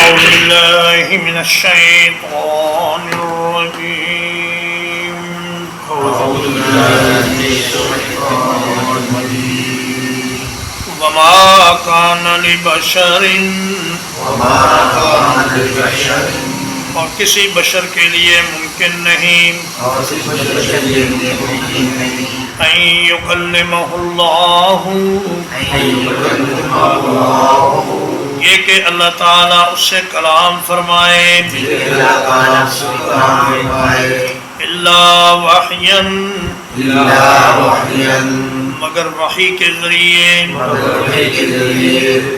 أعوذ بالله من الشيطان الرجيم وما كان لبشر اور کسی بشر کے لیے ممکن نہیں ان یکلمہ اللہ یہ کہ اللہ تعالیٰ اس سے کلام فرمائے الا وحیا مگر وحی کے ذریعے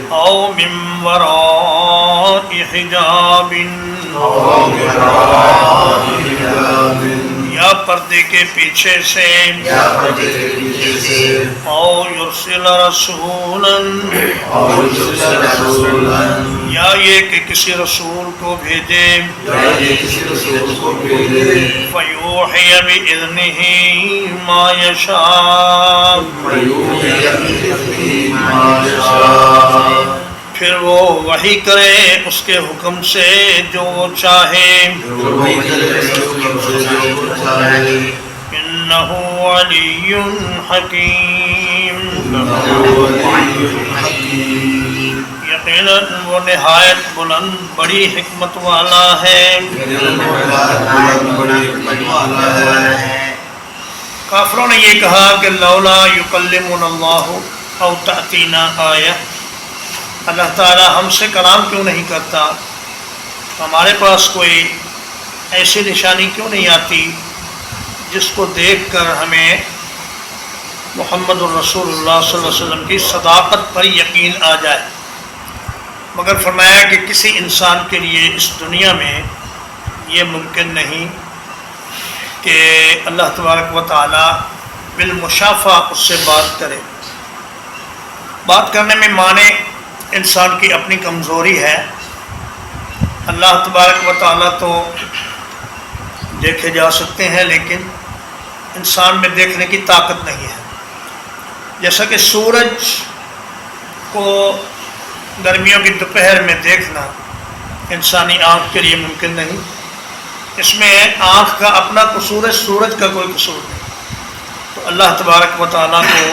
او من وراء حجاب یا پردے کے پیچھے سے او یرسل رسولا یا یہ کہ کسی رسول کو بھیجے فیوحی بإذنہ ما یشاء پھر وہ وحی کرے اس کے حکم سے جو وہ چاہے انہ علی حکیم یقیناً وہ نہایت بلند بڑی حکمت والا ہے کافروں نے یہ کہا کہ لولا یکلمنا اللہ او تأتینا آیہ اللہ تعالیٰ ہم سے کلام کیوں نہیں کرتا، ہمارے پاس کوئی ایسی نشانی کیوں نہیں آتی جس کو دیکھ کر ہمیں محمد الرسول اللہ صلی اللہ علیہ وسلم کی صداقت پر یقین آ جائے۔ مگر فرمایا کہ کسی انسان کے لیے اس دنیا میں یہ ممکن نہیں کہ اللہ تبارک و تعالیٰ بالمشافہ اس سے بات کرے۔ بات کرنے میں معنی انسان کی اپنی کمزوری ہے، اللہ تبارک و تعالیٰ تو دیکھے جا سکتے ہیں لیکن انسان میں دیکھنے کی طاقت نہیں ہے۔ جیسا کہ سورج کو گرمیوں کی دوپہر میں دیکھنا انسانی آنکھ کے لیے ممکن نہیں، اس میں آنکھ کا اپنا قصور ہے، سورج کا کوئی قصور نہیں۔ تو اللہ تبارک و تعالیٰ کو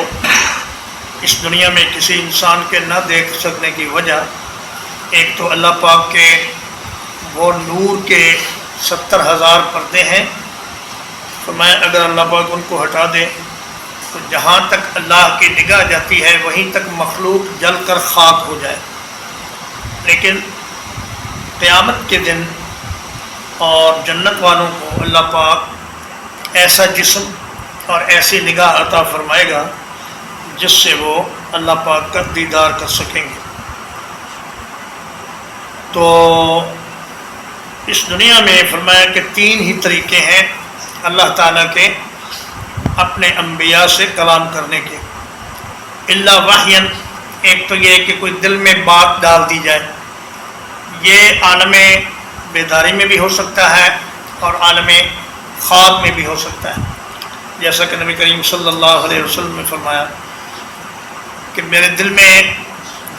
اس دنیا میں کسی انسان کے نہ دیکھ سکنے کی وجہ ایک تو اللہ پاک کے وہ نور کے 70,000 پردے ہیں، فرمایا اگر اللہ پاک ان کو ہٹا دے تو جہاں تک اللہ کی نگاہ جاتی ہے وہیں تک مخلوق جل کر خاک ہو جائے۔ لیکن قیامت کے دن اور جنت والوں کو اللہ پاک ایسا جسم اور ایسی نگاہ عطا فرمائے گا جس سے وہ اللہ پاک کا دیدار کر سکیں گے۔ تو اس دنیا میں فرمایا کہ 3 ہی طریقے ہیں اللہ تعالیٰ کے اپنے انبیاء سے کلام کرنے کے۔ الا وحیا، ایک تو یہ کہ کوئی دل میں بات ڈال دی جائے، یہ عالم بیداری میں بھی ہو سکتا ہے اور عالم خواب میں بھی ہو سکتا ہے۔ جیسا کہ نبی کریم صلی اللہ علیہ وسلم نے فرمایا کہ میرے دل میں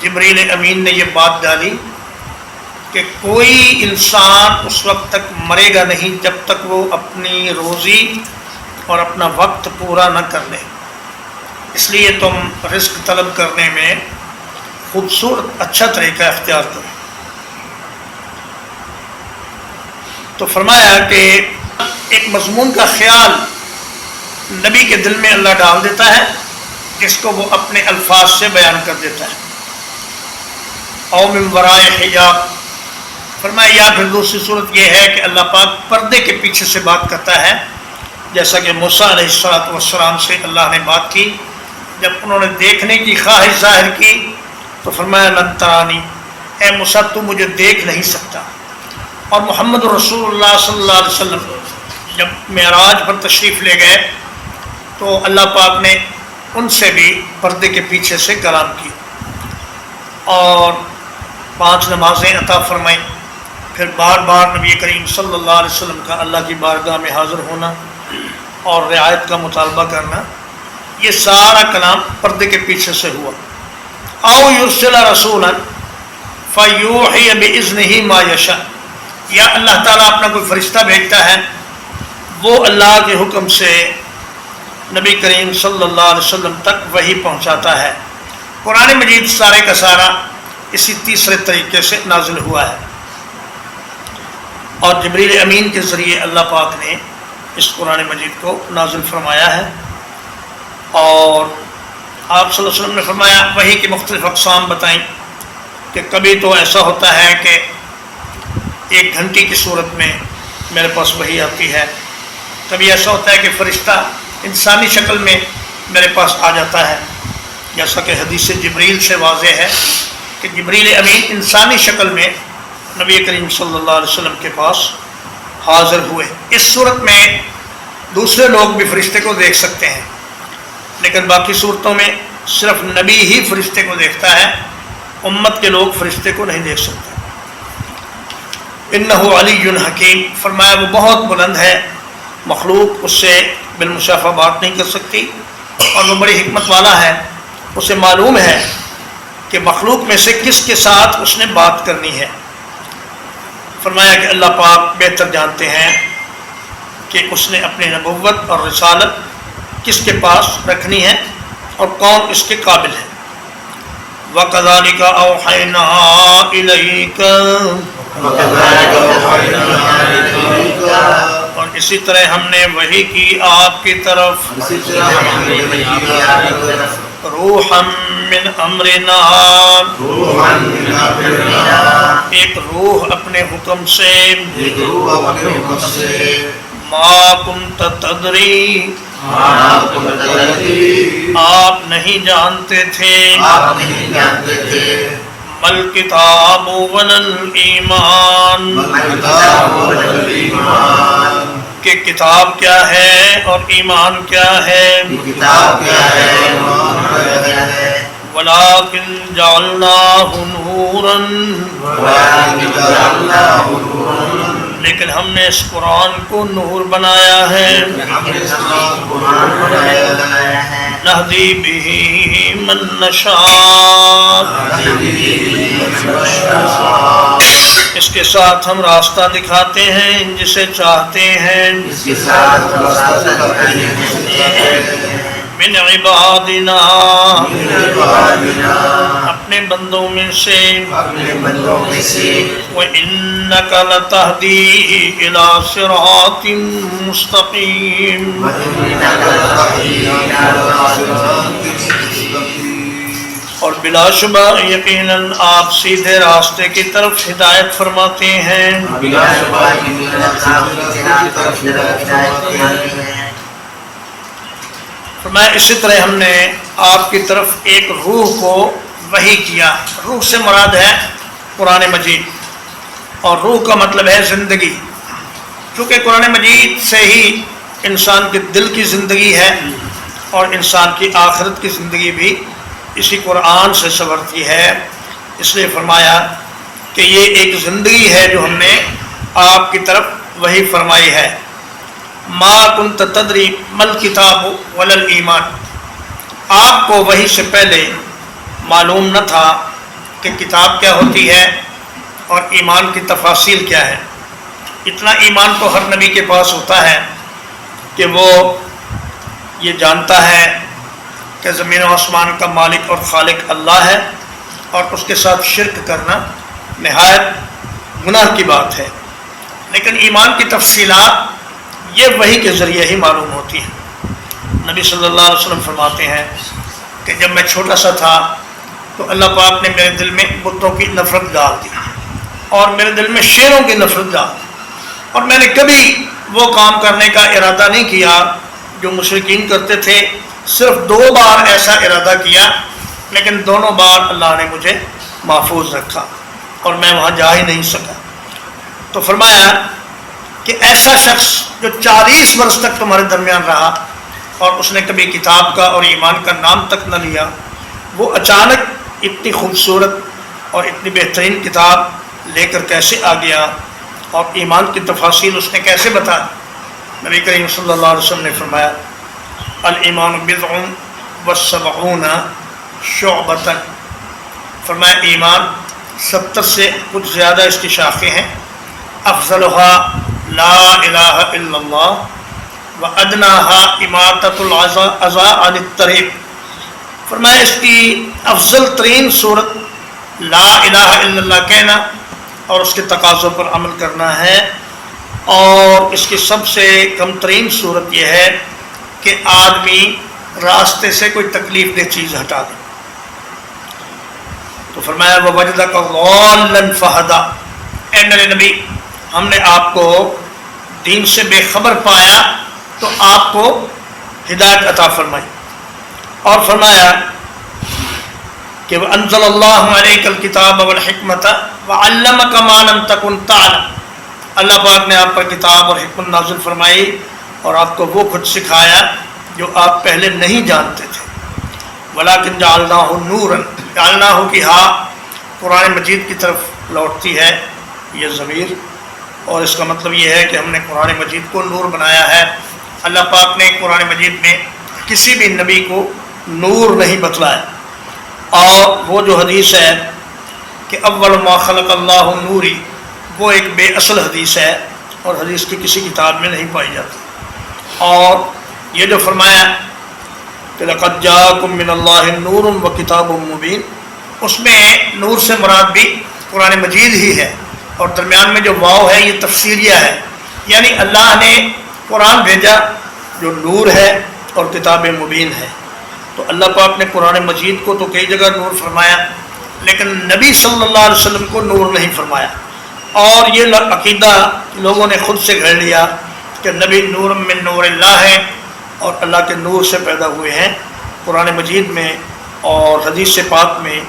جبریل امین نے یہ بات ڈالی کہ کوئی انسان اس وقت تک مرے گا نہیں جب تک وہ اپنی روزی اور اپنا وقت پورا نہ کر لے، اس لیے تم رزق طلب کرنے میں خوبصورت اچھا طریقہ اختیار کرو۔ تو فرمایا کہ ایک مضمون کا خیال نبی کے دل میں اللہ ڈال دیتا ہے جس کو وہ اپنے الفاظ سے بیان کر دیتا ہے۔ او من ورائے حجاب، فرمایا یا پھر دوسری صورت یہ ہے کہ اللہ پاک پردے کے پیچھے سے بات کرتا ہے، جیسا کہ موسیٰ علیہ السلام سے اللہ نے بات کی، جب انہوں نے دیکھنے کی خواہش ظاہر کی تو فرمایا لن ترانی، اے موسیٰ تو مجھے دیکھ نہیں سکتا۔ اور محمد رسول اللہ صلی اللہ علیہ وسلم جب معراج پر تشریف لے گئے تو اللہ پاک نے ان سے بھی پردے کے پیچھے سے کلام کی اور 5 نمازیں عطا فرمائیں، پھر بار بار نبی کریم صلی اللہ علیہ وسلم کا اللہ کی بارگاہ میں حاضر ہونا اور رعایت کا مطالبہ کرنا، یہ سارا کلام پردے کے پیچھے سے ہوا۔ او یرسل رسولا، فَيُوحِيَ بِإِذْنِهِ مَا يَشَاءُ، یا اللہ تعالیٰ اپنا کوئی فرشتہ بھیجتا ہے، وہ اللہ کے حکم سے نبی کریم صلی اللہ علیہ وسلم تک وحی پہنچاتا ہے۔ قرآن مجید سارے کا سارا اسی تیسرے طریقے سے نازل ہوا ہے، اور جبریل امین کے ذریعے اللہ پاک نے اس قرآن مجید کو نازل فرمایا ہے۔ اور آپ صلی اللہ علیہ وسلم نے فرمایا، وحی کی مختلف اقسام بتائیں کہ کبھی تو ایسا ہوتا ہے کہ 1 گھنٹے کی صورت میں میرے پاس وحی آتی ہے، کبھی ایسا ہوتا ہے کہ فرشتہ انسانی شکل میں میرے پاس آ جاتا ہے، جیسا کہ حدیث جبریل سے واضح ہے کہ جبریل امین انسانی شکل میں نبی کریم صلی اللہ علیہ وسلم کے پاس حاضر ہوئے۔ اس صورت میں دوسرے لوگ بھی فرشتے کو دیکھ سکتے ہیں، لیکن باقی صورتوں میں صرف نبی ہی فرشتے کو دیکھتا ہے، امت کے لوگ فرشتے کو نہیں دیکھ سکتے۔ انہ علی حکیم، فرمایا وہ بہت بلند ہے، مخلوق اس سے بالمشافہ بات نہیں کر سکتی، اور وہ بڑی حکمت والا ہے، اسے معلوم ہے کہ مخلوق میں سے کس کے ساتھ اس نے بات کرنی ہے۔ فرمایا کہ اللہ پاک بہتر جانتے ہیں کہ اس نے اپنی نبوت اور رسالت کس کے پاس رکھنی ہے اور کون اس کے قابل ہے۔ وَكَذَلِكَ أَوْحَيْنَا إِلَيْكَ، اور اسی طرح ہم نے وحی کی آپ کی طرف، روحا من امرنا، ایک روح اپنے حکم سے، ما کنت تدری، آپ نہیں جانتے تھے، بل کتاب ولل ایمان، کہ کتاب کیا ہے اور ایمان کیا ہے، وَلَٰكِنْ جَعَلْنَاهُ نُورًا، لیکن ہم نے اس قرآن کو نور بنایا ہے، نہدی بہ من نشاء، اس کے ساتھ ہم راستہ دکھاتے ہیں جسے چاہتے ہیں، من عبادنا، اپنے بندوں میں سے، وَإِنَّكَ لَتَهْدِي إِلَى صِرَاطٍ مُسْتَقِيمٍ، اور بلا شبہ یقیناً آپ سیدھے راستے کی طرف ہدایت فرماتے ہیں۔ فرمایا اسی طرح ہم نے آپ کی طرف ایک روح کو وحی کیا، روح سے مراد ہے قرآن مجید، اور روح کا مطلب ہے زندگی، چونکہ قرآن مجید سے ہی انسان کے دل کی زندگی ہے، اور انسان کی آخرت کی زندگی بھی اسی قرآن سے سنورتی ہے، اس لیے فرمایا کہ یہ ایک زندگی ہے جو ہم نے آپ کی طرف وحی فرمائی ہے۔ ما کنت تدری مل کتاب ولل ایمان، آپ کو وحی سے پہلے معلوم نہ تھا کہ کتاب کیا ہوتی ہے اور ایمان کی تفاصیل کیا ہے۔ اتنا ایمان تو ہر نبی کے پاس ہوتا ہے کہ وہ یہ جانتا ہے کہ زمین و آسمان کا مالک اور خالق اللہ ہے، اور اس کے ساتھ شرک کرنا نہایت گناہ کی بات ہے، لیکن ایمان کی تفصیلات یہ وحی کے ذریعے ہی معلوم ہوتی ہیں۔ نبی صلی اللہ علیہ وسلم فرماتے ہیں کہ جب میں چھوٹا سا تھا تو اللہ پاک نے میرے دل میں بتوں کی نفرت ڈال دی، اور میرے دل میں شیروں کی نفرت ڈال دی، اور میں نے کبھی وہ کام کرنے کا ارادہ نہیں کیا جو مشرکین کرتے تھے، صرف 2 بار ایسا ارادہ کیا، لیکن دونوں بار اللہ نے مجھے محفوظ رکھا اور میں وہاں جا ہی نہیں سکا۔ تو فرمایا کہ ایسا شخص جو 40 برس تک تمہارے درمیان رہا اور اس نے کبھی کتاب کا اور ایمان کا نام تک نہ لیا، وہ اچانک اتنی خوبصورت اور اتنی بہترین کتاب لے کر کیسے آ گیا، اور ایمان کی تفاصیل اس نے کیسے بتا۔ نبی کریم صلی اللہ علیہ وسلم نے فرمایا الایمان بضع و 70 شعبۃ، فرمایا ایمان 70 سے کچھ زیادہ اس کی شاخیں ہیں. افضلها لا الہ الا اللہ و ادناها اماطۃ الاذى عن الطریق. فرمایا اس کی افضل ترین صورت لا الہ الا اللہ کہنا اور اس کے تقاضوں پر عمل کرنا ہے، اور اس کی سب سے کم ترین صورت یہ ہے کہ آدمی راستے سے کوئی تکلیف دہ چیز ہٹا دے. تو فرمایا وَوَجَدَكَ ضَالًّا فَهَدَىٰ، اے میرے نبی ہم نے آپ کو دین سے بے خبر پایا تو آپ کو ہدایت عطا فرمائی. اور فرمایا کہ وَأَنزَلَ اللَّهُ عَلَيْكَ الْكِتَابَ وَالْحِكْمَةَ وَعَلَّمَكَ مَا لَمْ تَكُنْ تَعْلَمْ. اللہ پاک نے آپ پر کتاب اور حکمت نازل فرمائی اور آپ کو وہ کچھ سکھایا جو آپ پہلے نہیں جانتے تھے. وَلَكِنْ جَعَلْنَاهُ نُورًا، جعلناہ کی ہاں قرآن مجید کی طرف لوٹتی ہے یہ ضمیر، اور اس کا مطلب یہ ہے کہ ہم نے قرآن مجید کو نور بنایا ہے. اللہ پاک نے قرآن مجید میں کسی بھی نبی کو نور نہیں بتلایا. اور وہ جو حدیث ہے کہ اول ما خلق اللہ نوری، وہ ایک بے اصل حدیث ہے اور حدیث کی کسی کتاب میں نہیں پائی جاتی. اور یہ جو فرمایا کہ لقد جاءکم من اللہ نور و کتاب مبین، اس میں نور سے مراد بھی قرآن مجید ہی ہے، اور درمیان میں جو واو ہے یہ تفسیریہ ہے، یعنی اللہ نے قرآن بھیجا جو نور ہے اور کتاب مبین ہے. تو اللہ پاک نے قرآن مجید کو تو کئی جگہ نور فرمایا، لیکن نبی صلی اللہ علیہ وسلم کو نور نہیں فرمایا. اور یہ عقیدہ لوگوں نے خود سے گھڑ لیا کہ نبی نور من نور اللہ ہے اور اللہ کے نور سے پیدا ہوئے ہیں. قرآن مجید میں اور حدیث پاک میں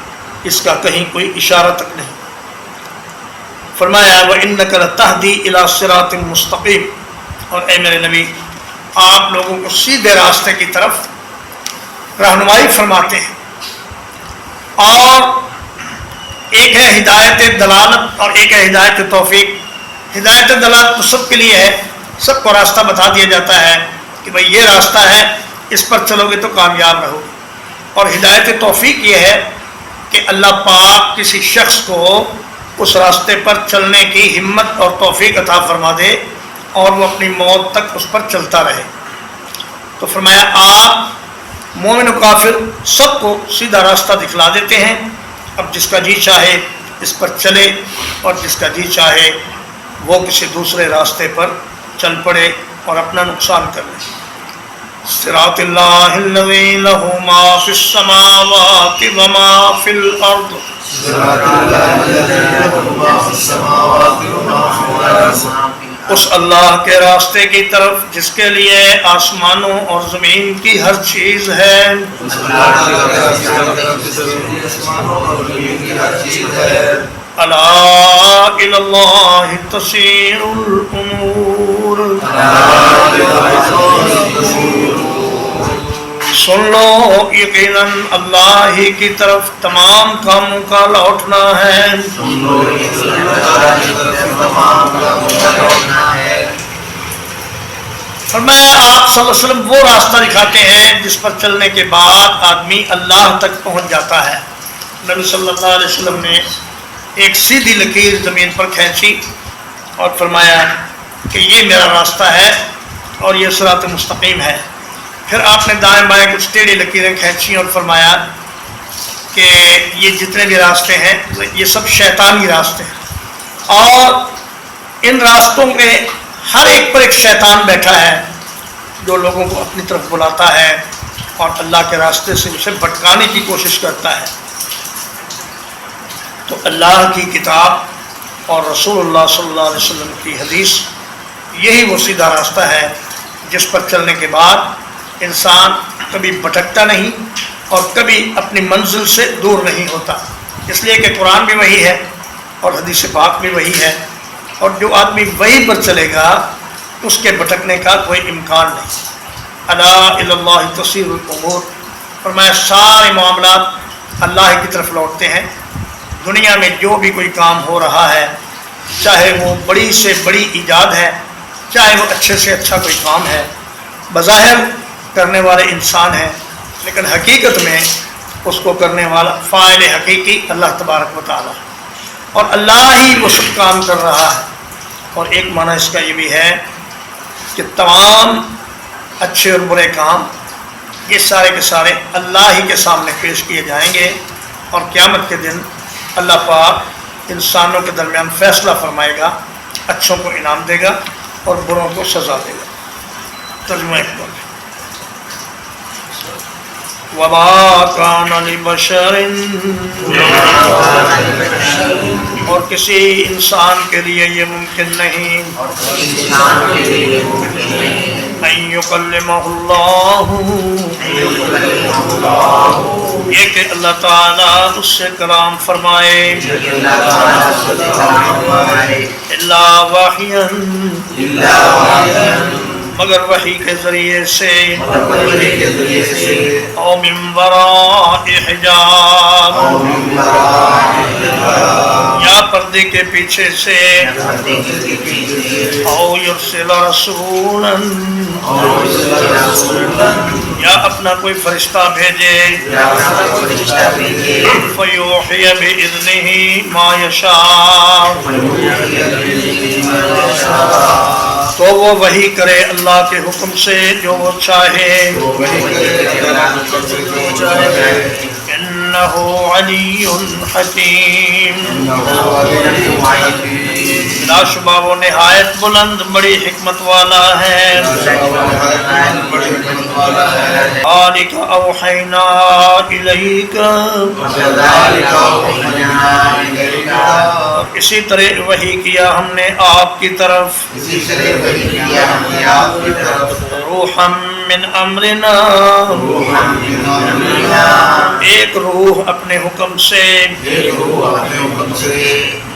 اس کا کہیں کوئی اشارہ تک نہیں. فرمایا وَإِنَّكَ لَتَهْدِي إِلَىٰ صِرَاطٍ مُسْتَقِيمٍ، اور اے میرے نبی آپ لوگوں کو سیدھے راستے کی طرف رہنمائی فرماتے ہیں. اور ایک ہے ہدایت دلالت اور ایک ہے ہدایت توفیق. ہدایت دلالت تو سب کے لیے ہے، سب کو راستہ بتا دیا جاتا ہے کہ بھئی یہ راستہ ہے، اس پر چلو گے تو کامیاب رہو گے. اور ہدایت توفیق یہ ہے کہ اللہ پاک کسی شخص کو اس راستے پر چلنے کی ہمت اور توفیق عطا فرما دے اور وہ اپنی موت تک اس پر چلتا رہے. تو فرمایا آپ مومن و کافر سب کو سیدھا راستہ دکھلا دیتے ہیں. اب جس کا جی چاہے اس پر چلے اور جس کا جی چاہے وہ کسی دوسرے راستے پر چل پڑے اور اپنا نقصان کر لے. صراط اللہ الذی لہ ما فی السماوات وما فی الارض، اس اللہ کے راستے کی طرف جس کے لیے آسمانوں اور زمین کی ہر چیز ہے. الا الی اللہ تسیر الامور، سن لو یقیناً اللہ ہی کی طرف تمام کاموں کا لوٹنا ہے. فرمایا آپ صلی اللہ علیہ وسلم وہ راستہ دکھاتے ہیں جس پر چلنے کے بعد آدمی اللہ تک پہنچ جاتا ہے. نبی صلی اللہ علیہ وسلم نے ایک سیدھی لکیر زمین پر کھینچی اور فرمایا کہ یہ میرا راستہ ہے اور یہ صراط مستقیم ہے. پھر آپ نے دائیں بائیں کچھ ٹیڑھی لکیریں کھینچی اور فرمایا کہ یہ جتنے بھی راستے ہیں یہ سب شیطانی راستے ہیں، اور ان راستوں میں ہر ایک پر ایک شیطان بیٹھا ہے جو لوگوں کو اپنی طرف بلاتا ہے اور اللہ کے راستے سے اسے بھٹکانے کی کوشش کرتا ہے. تو اللہ کی کتاب اور رسول اللہ صلی اللہ علیہ وسلم کی حدیث یہی وہ سیدھا راستہ ہے جس پر چلنے کے بعد انسان کبھی بھٹکتا نہیں اور کبھی اپنی منزل سے دور نہیں ہوتا. اس لیے کہ قرآن بھی وہی ہے اور حدیث پاک بھی وہی ہے، اور جو آدمی وہیں پر چلے گا اس کے بھٹکنے کا کوئی امکان نہیں. الا الی اللہ تسیر الامور، فرمایا سارے معاملات اللہ کی طرف لوٹتے ہیں. دنیا میں جو بھی کوئی کام ہو رہا ہے، چاہے وہ بڑی سے بڑی ایجاد ہے، چاہے وہ اچھے سے اچھا کوئی کام ہے، بظاہر کرنے والے انسان ہیں لیکن حقیقت میں اس کو کرنے والا فاعل حقیقی اللہ تبارک و تعالی. اور اللہ ہی وہ سب کام کر رہا ہے۔ اور ایک معنی اس کا یہ بھی ہے کہ تمام اچھے اور برے کام یہ سارے کے سارے اللہ ہی کے سامنے پیش کیے جائیں گے، اور قیامت کے دن اللہ پاک انسانوں کے درمیان فیصلہ فرمائے گا، اچھوں کو انعام دے گا اور بروں کو سزا دے گا۔ ترجمہ اقبال: وَمَا كَانَ لِبَشَرٍ، اور کسی انسان کے لیے یہ ممکن نہیں، أَن يُكَلِّمَهُ اللَّهُ، یہ کہ اللہ تعالیٰ اس سے کلام فرمائے، إِلَّا وَحْيًا، مگر وحی کے ذریعے سے، او من وراء حجاب، یا پردے کے پیچھے سے، او یرسل رسولا، یا اپنا کوئی فرشتہ بھیجے، فیوحی بإذنہ ما یشاء، تو وہ وحی کرے اللہ کے حکم سے جو وہ چاہے، انہ علی حکیم، لا شبہ وہ نہایت بلند بڑی حکمت والا ہے۔ ذالک اوحینا الیک، اسی طرح وحی کیا ہم نے آپ کی طرف، روحا من امرنا، ایک روح اپنے حکم سے،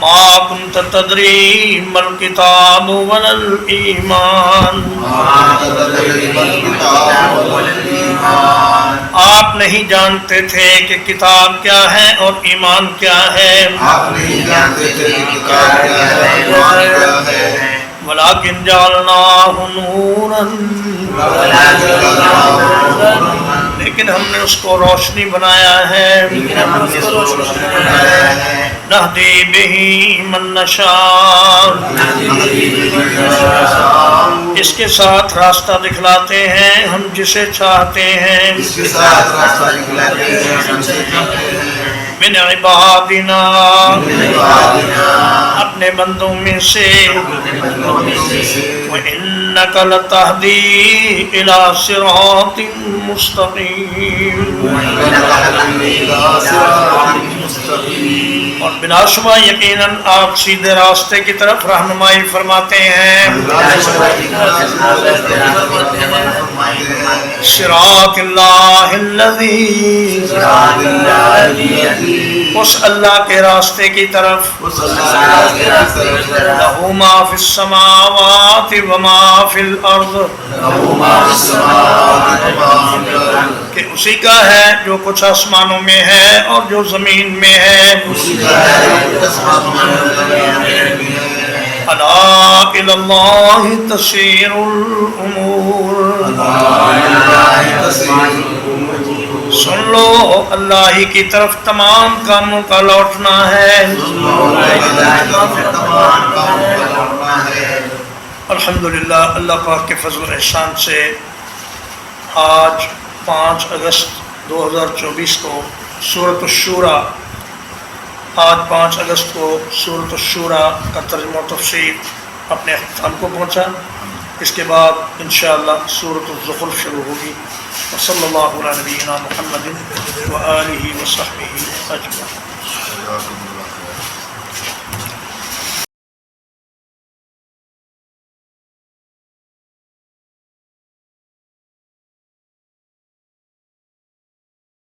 ما کنت تدری ما الکتاب ولا الایمان، آپ نہیں جانتے تھے کہ کتاب کیا ہے اور ایمان کیا ہے، ولیکن جعلناہ نورا، لیکن ہم نے اس کو روشنی بنایا ہے، نہدی بہ من نشاء، اس کے ساتھ راستہ دکھلاتے ہیں ہم جسے چاہتے ہیں، من عبادنا، اپنے بندوں میں سے، وَإِنَّكَ لَتَهْدِي إِلَى صِرَاطٍ مُسْتَقِيمٍ، اور بلا شبہ یقیناً آپ سیدھے راستے کی طرف رہنمائی فرماتے ہیں، صراط اللہ الذی، اس اللہ کے راستے کی طرف، لہ ما فی السماوات وما فی الارض، کہ اسی کا ہے جو کچھ آسمانوں میں ہے اور جو زمین میں ہے، الا الی اللہ تسیر الامور، سن لو اللہ ہی کی طرف تمام کاموں کا لوٹنا ہے۔ الحمدللہ، اللہ پاک کے فضل و احسان سے آج 5 اگست 2024 کو سورۃ الشورى، آج 5 اگست کو سورۃ الشورى کا ترجمہ و تفسیر اپنے اختتام کو پہنچا۔ اس کے بعد انشاءاللہ سورۃ الزخرف شروع ہوگی۔ وصلی اللہ علی نبینا محمد وآلہ وصحبہ اجمعین۔